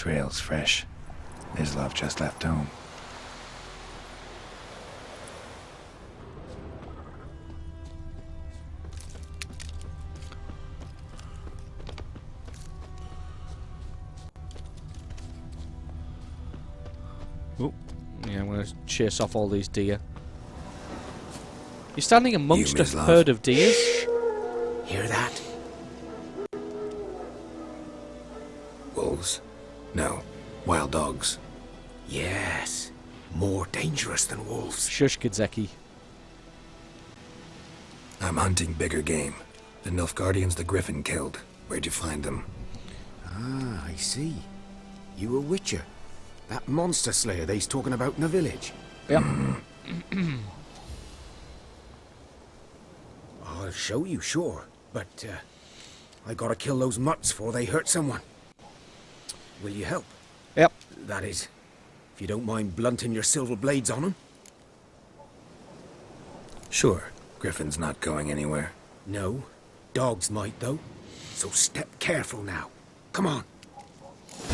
Trail's fresh. His love just left home. Oh, yeah, I'm going to chase off all these deer. You're standing amongst a herd of deers. Hear that? Wolves? No. Wild dogs. Yes. More dangerous than wolves. Shush, Kidzeki. I'm hunting bigger game. The Nilfgaardians the Griffin killed. Where'd you find them? Ah, I see. You a witcher. That monster slayer they's talking about in the village. Yep. I'll show you, sure. But, I gotta kill those mutts before they hurt someone. Will you help? Yep. That is, if you don't mind blunting your silver blades on them. Sure. Griffin's not going anywhere. No. Dogs might, though. So step careful now. Come on.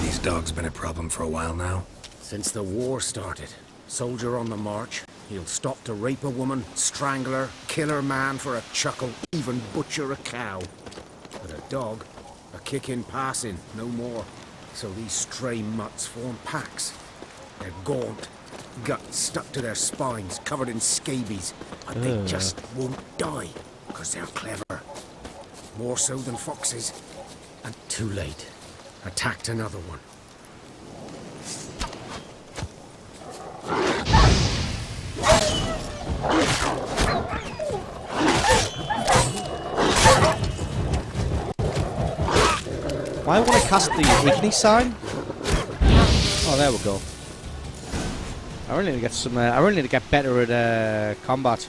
These dogs been a problem for a while now? Since the war started. Soldier on the march. He'll stop to rape a woman, strangle her, kill her man for a chuckle, even butcher a cow. But a dog, a kick in passing, no more. So these stray mutts form packs. They're gaunt, guts stuck to their spines, covered in scabies. But they just won't die, because they're clever. More so than foxes. And too late. Attacked another one. Why would I cast the Igni sign? Oh, there we go. I really need to get some. I really need to get better at combat.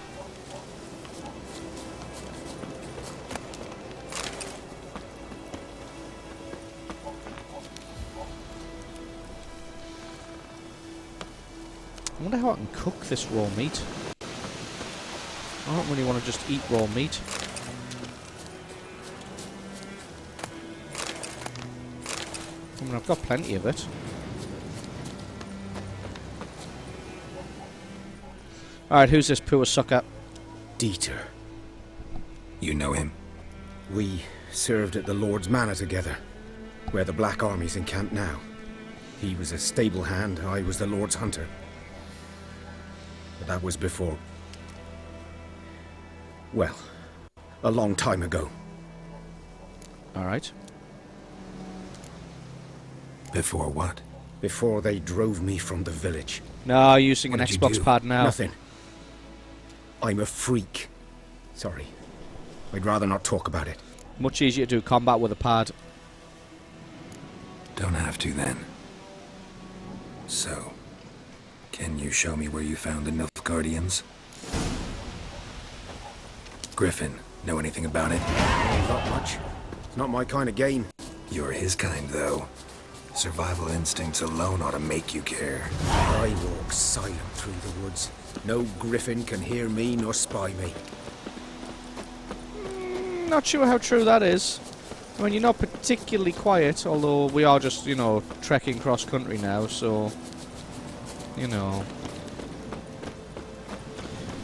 I wonder how I can cook this raw meat. I don't really want to just eat raw meat. I mean, I've got plenty of it. Alright, who's this poor sucker? Dieter. You know him? We served at the Lord's Manor together, where the Black Army's encamped now. He was a stable hand, I was the Lord's hunter. But that was before... well, a long time ago. Alright. Before what? Before they drove me from the village. No, using an What did you Xbox do? pad now. Nothing. I'm a freak. Sorry. I'd rather not talk about it. Much easier to do combat with a pad. Don't have to then. So, can you show me where you found the Nilfgaardians? Griffin, know anything about it? Not much. It's not my kind of game. You're his kind, though. Survival instincts alone ought to make you care. I walk silent through the woods. No griffin can hear me nor spy me. Not sure how true that is. I mean, you're not particularly quiet, although we are just, you know, trekking cross country now, so... you know...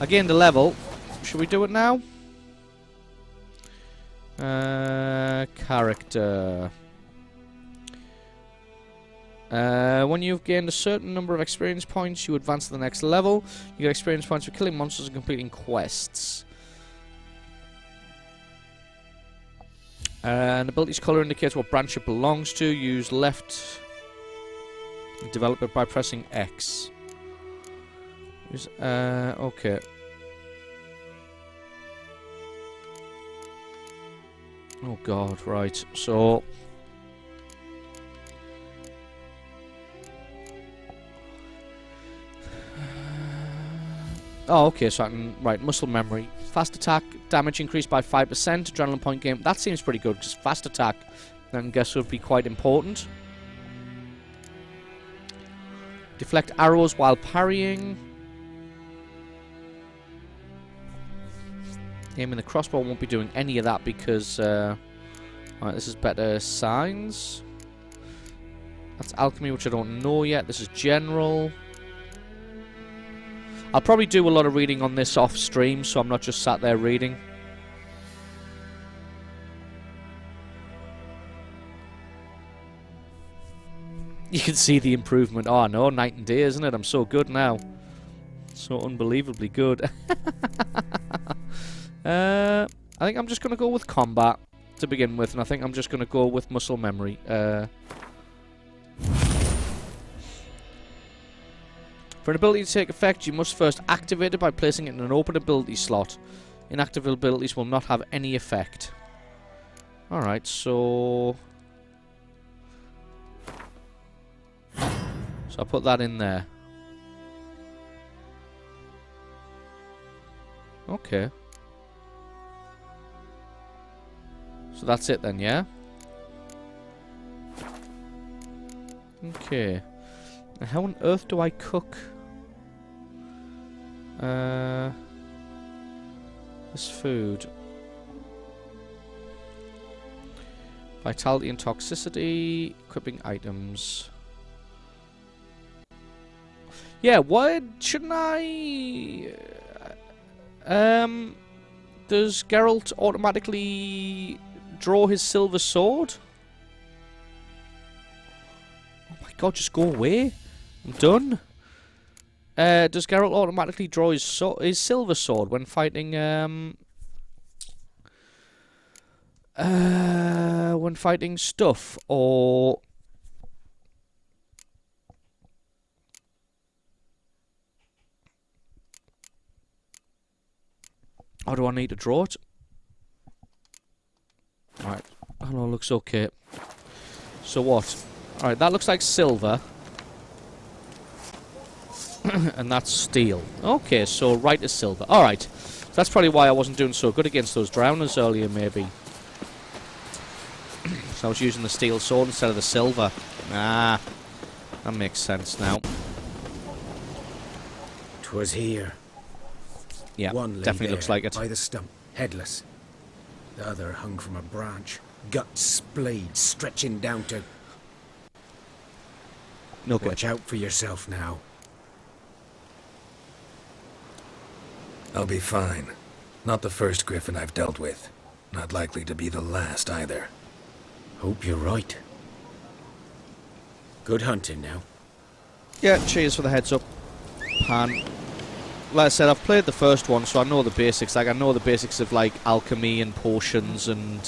I gained a level. Should we do it now? Character... when you've gained a certain number of experience points, you advance to the next level. You get experience points for killing monsters and completing quests. An ability's colour indicates what branch it belongs to. Use left. Develop it by pressing X. Use, okay. Oh god, right. So... oh, okay, so I can... right, muscle memory. Fast attack, damage increased by 5%, adrenaline point gain. That seems pretty good, because fast attack, I guess, would be quite important. Deflect arrows while parrying. Aiming the crossbow won't be doing any of that, because... alright, this is better signs. That's alchemy, which I don't know yet. This is general. I'll probably do a lot of reading on this off stream, so I'm not just sat there reading. You can see the improvement. Oh no, night and day, isn't it? I'm so good now. So unbelievably good. I think I'm just going to go with combat to begin with, and I think I'm just going to go with muscle memory. For an ability to take effect, you must first activate it by placing it in an open ability slot. Inactive abilities will not have any effect. Alright, so I'll put that in there. Okay. So that's it then, yeah? Okay. And how on earth do I cook? This food. Vitality and toxicity. Equipping items. Yeah, why shouldn't I... does Geralt automatically draw his silver sword? Oh my god, just go away. I'm done. Does Geralt automatically draw his silver sword when fighting stuff, or do I need to draw it? Alright, hello, looks okay. So what? Alright, that looks like silver. And that's steel. Okay, so right is silver. Alright. So that's probably why I wasn't doing so good against those drowners earlier, maybe. So I was using the steel sword instead of the silver. Ah, that makes sense now. 'Twas here. Yeah, One lay definitely there, looks like it. by the stump, headless. The other hung from a branch, guts splayed, stretching down to... Okay. Watch out for yourself now. I'll be fine. Not the first griffin I've dealt with. Not likely to be the last either. Hope you're right. Good hunting now. Yeah, cheers for the heads up, Pan. Like I said, I've played the first one, so I know the basics. Like, I know the basics of, like, alchemy and potions and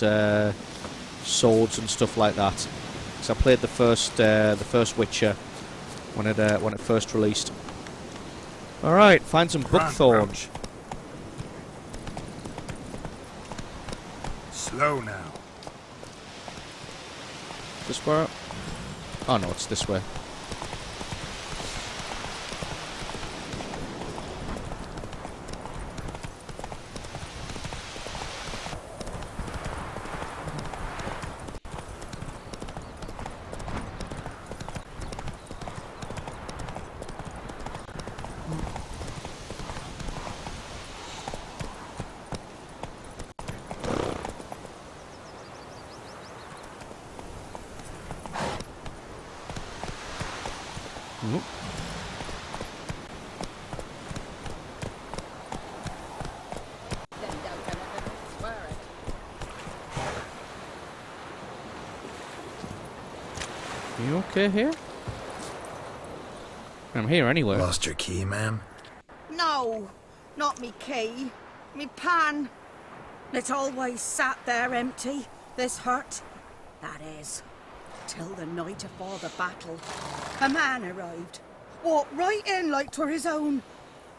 swords and stuff like that. So I played the first Witcher when it first released. All right, find some buckthorn. Slow now. This way? Oh no, it's this way. You okay here? I'm here anyway. Lost your key, ma'am? No, not me key. Me pan. It's always sat there empty, this hut. That is, till the night afore the battle. A man arrived. Walked right in like 'twere his own.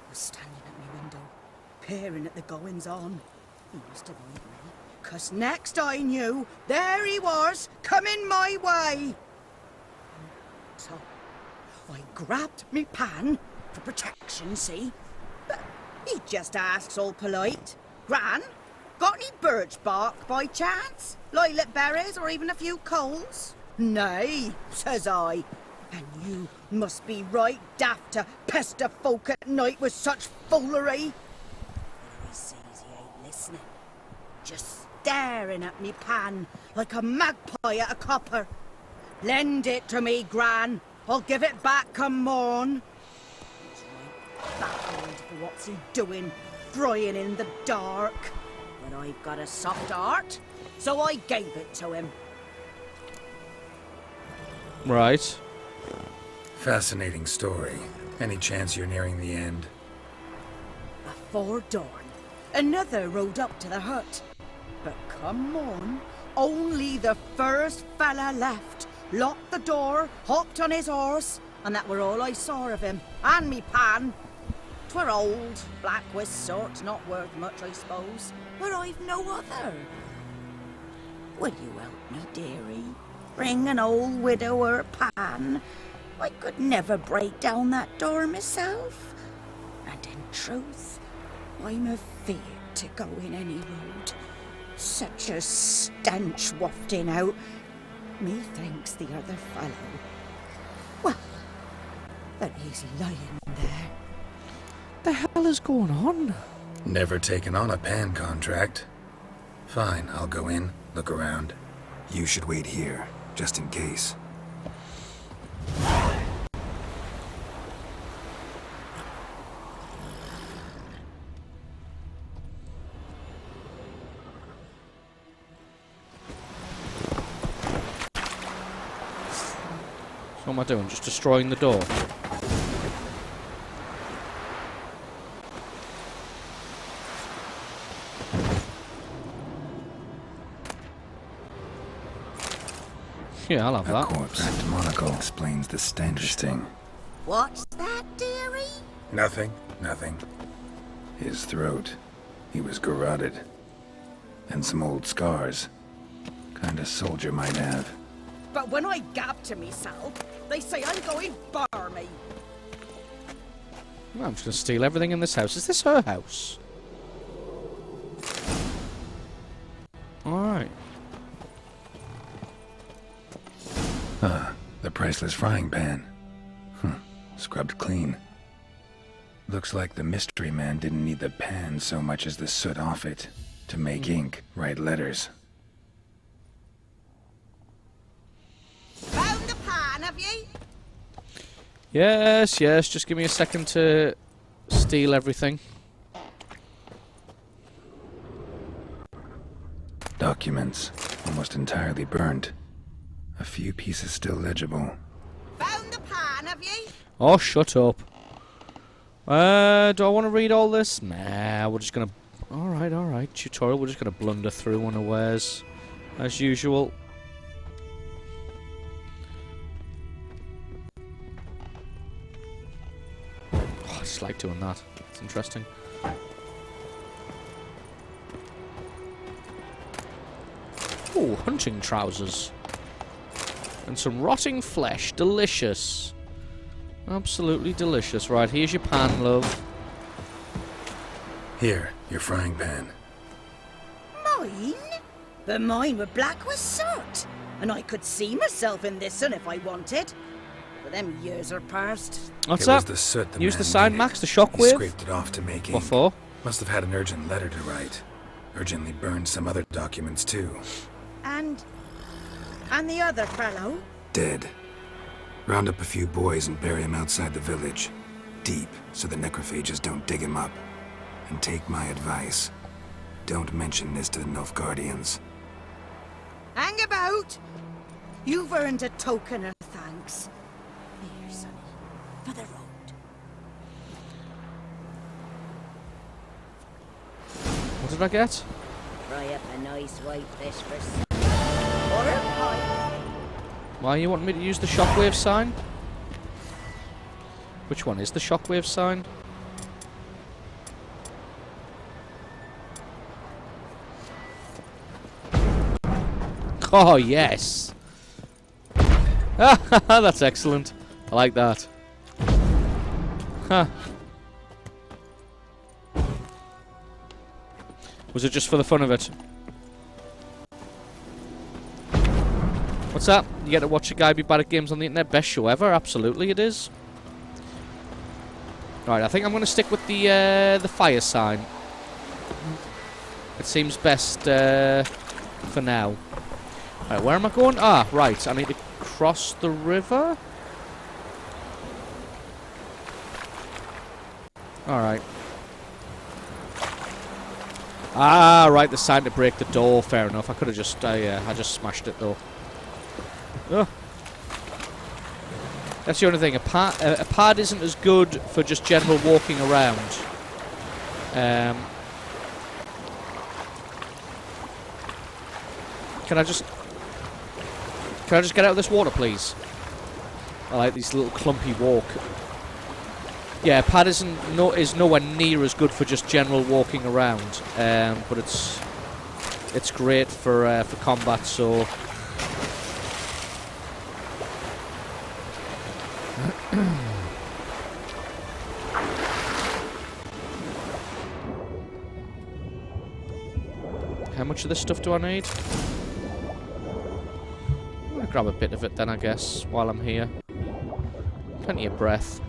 Was standing at me window, peering at the goings-on. He must have eyed me, 'cause next I knew, there he was, coming my way. So, I grabbed me pan, for protection, see? But he just asks all polite. Gran, got any birch bark by chance? Lilac berries or even a few coals? Nay, says I. And you must be right daft to pester folk at night with such foolery. But he sees he ain't listening. Just staring at me pan like a magpie at a copper. Lend it to me, Gran. I'll give it back come morn. He's right backward for what's he doing, crying in the dark. But I've got a soft heart, so I gave it to him. Right. Fascinating story. Any chance you're nearing the end? Before dawn, another rode up to the hut. But come on, only the first fella left. Locked the door, hopped on his horse, and that were all I saw of him. And me pan. 'Twere old, black with sort, not worth much, I suppose. But I've no other. Will you help me, dearie? Bring an old widower pan. I could never break down that door myself. And in truth, I'm afeard to go in any road. Such a stench wafting out. Methinks the other fellow. Well, that he's lying there. The hell is going on? Never taken on a pan contract. Fine, I'll go in, look around. You should wait here, just in case. So what am I doing? Just destroying the door? Yeah, I'll have A that. corpse wrapped monocle explains the stench. Interesting. What's that, dearie? Nothing. His throat. He was garroted. And some old scars. Kind of soldier might have. But when I gab to myself, they say I'm going barmy. Well, I'm just going to steal everything in this house. Is this her house? Alright. The priceless frying pan. Scrubbed clean. Looks like the mystery man didn't need the pan so much as the soot off it to make ink, write letters. Found the pan, have ye? Yes, just give me a second to steal everything. Documents, almost entirely burned. A few pieces still legible. Found the pan, have ye? Oh, shut up. Do I want to read all this? Nah, we're just gonna... Alright. Tutorial, we're just gonna blunder through unawares. As usual. Oh, I just like doing that. It's interesting. Ooh, hunting trousers. And some rotting flesh. Delicious. Absolutely delicious. Right, here's your pan, love. Here, your frying pan. Mine? But mine were black with soot. And I could see myself in this one if I wanted. But them years are past. What's It that? was the soot the Use man the sign, needed. Max, the He shockwave? scraped it off to make ink. What for? Must have had an urgent letter to write. Urgently burned some other documents too. And the other fellow? Dead. Round up a few boys and bury him outside the village. Deep, so the necrophages don't dig him up. And take my advice. Don't mention this to the Nilfgaardians. Hang about! You've earned a token of thanks. Here, sonny, for the road. What did I get? Fry up a nice white fish for or a pie. Why you want me to use the shockwave sign? Which one is the shockwave sign? Oh, yes! That's excellent. I like that. Huh. Was it just for the fun of it? What's that? You get to watch a guy be bad at games on the internet? Best show ever? Absolutely it is. Right, I think I'm going to stick with the fire sign. It seems best for now. Right, where am I going? Ah, right. I need to across the river? Alright. Ah, right, the sign to break the door. Fair enough. I could have just... I just smashed it, though. Oh. That's the only thing. A pad isn't as good for just general walking around. Can I just get out of this water, please? I like this little clumpy walk. Yeah, pad is nowhere near as good for just general walking around, but it's great for combat. So how much of this stuff do I need? I'm gonna grab a bit of it then, I guess, while I'm here. Plenty of breath.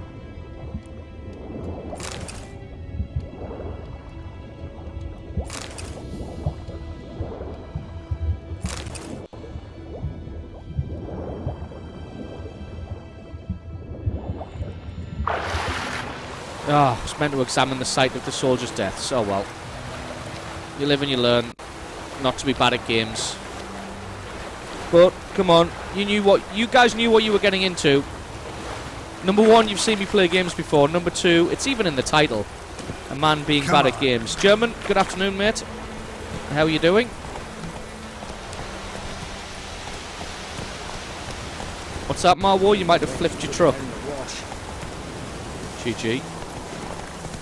Ah, I was meant to examine the site of the soldiers' deaths. Oh well. You live and you learn not to be bad at games. But, come on, you guys knew what you were getting into. Number one, you've seen me play games before. Number two, it's even in the title. A man being bad at games. German, good afternoon, mate. How are you doing? What's that, Marwo? You might have flipped your truck. GG.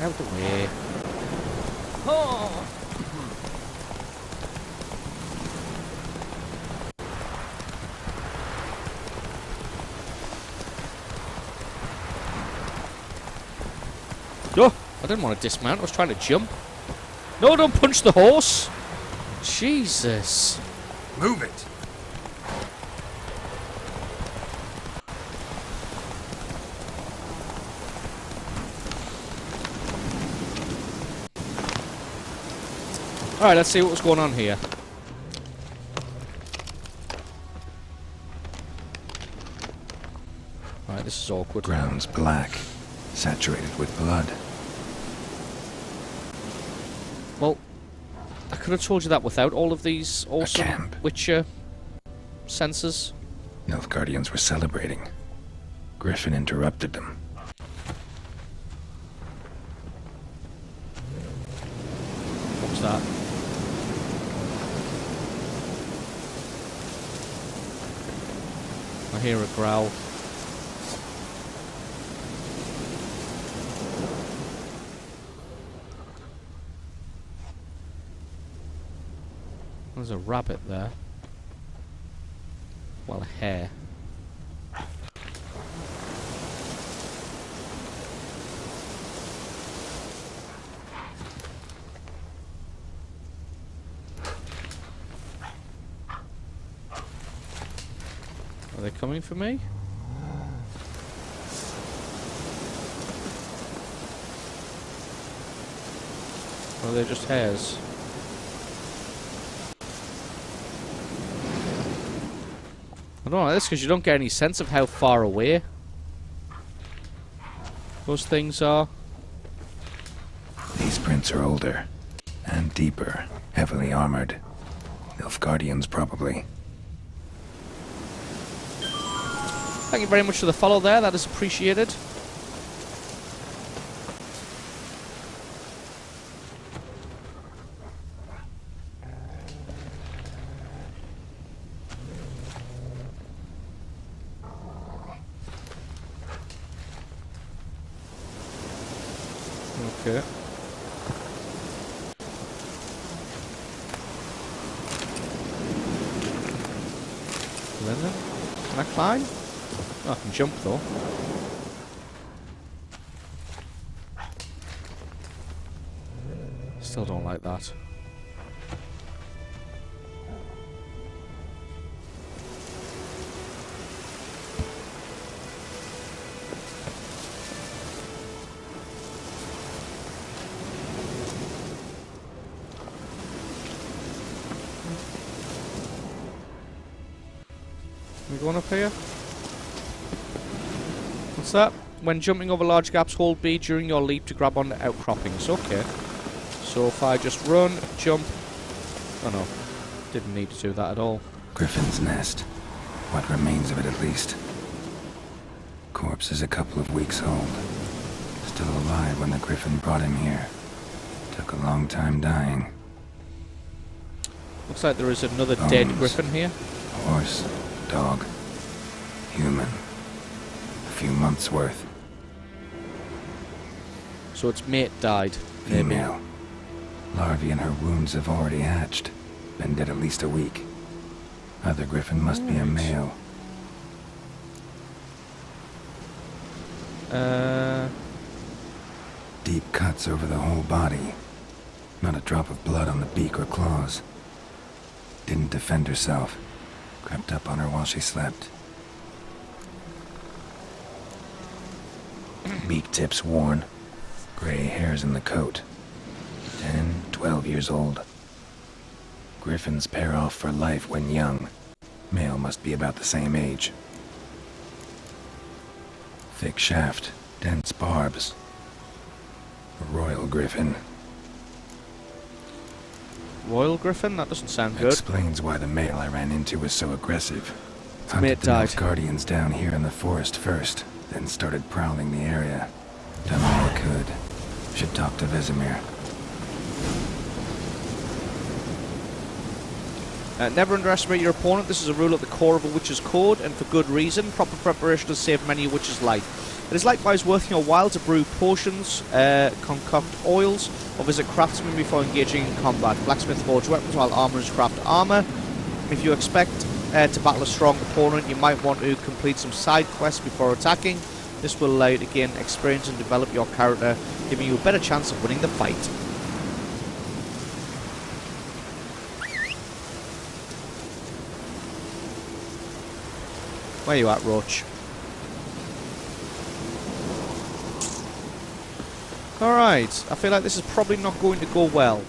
Out the way. Oh. Oh, I didn't want to dismount. I was trying to jump. No, don't punch the horse. Jesus. Move it. Alright, let's see what's going on here. Alright, this is awkward. Ground's black, saturated with blood. Well, I could have told you that without all of these awesome Witcher sensors. Nilfgaardians were celebrating. Griffin interrupted them. What's that? I hear a growl. There's a rabbit there. Well, a hare. Are they coming for me? Or are they just hares? I don't know this because you don't get any sense of how far away those things are. These prints are older and deeper, heavily armored. Nilfgaardians, probably. Thank you very much for the follow there, that is appreciated. Okay. Then, can I climb? Oh, I can jump though. Still don't like that. We going up here? What's that? When jumping over large gaps, hold B during your leap to grab onto outcroppings. Okay. So if I just run, jump... Oh no. Didn't need to do that at all. Griffin's nest. What remains of it, at least. Corpse is a couple of weeks old. Still alive when the griffin brought him here. Took a long time dying. Looks like there is another dead griffin here. Horse, dog, human. A few months worth. So its mate died. Female. Larvae in her wounds have already hatched. Been dead at least a week. Other griffin must be a male. Deep cuts over the whole body. Not a drop of blood on the beak or claws. Didn't defend herself. Crept up on her while she slept. Beak tips worn. Gray hairs in the coat. 10, 12 years old. Griffins pair off for life when young. Male must be about the same age. Thick shaft, dense barbs. A royal griffin. Royal griffin? That doesn't sound good. Explains why the male I ran into was so aggressive. Mate Hunted the died. Guardians down here in the forest first, then started prowling the area. Done all I could. Should talk to Vesemir. Never underestimate your opponent. This is a rule at the core of a witch's code, and for good reason. Proper preparation has saved many a witch's life. It is likewise worth your while to brew potions, concoct oils, or visit craftsmen before engaging in combat. Blacksmith forge weapons while armorers craft armor. If you expect to battle a strong opponent, you might want to complete some side quests before attacking. This will allow you to gain experience and develop your character, giving you a better chance of winning the fight. Where you at, Roach? Alright, I feel like this is probably not going to go well.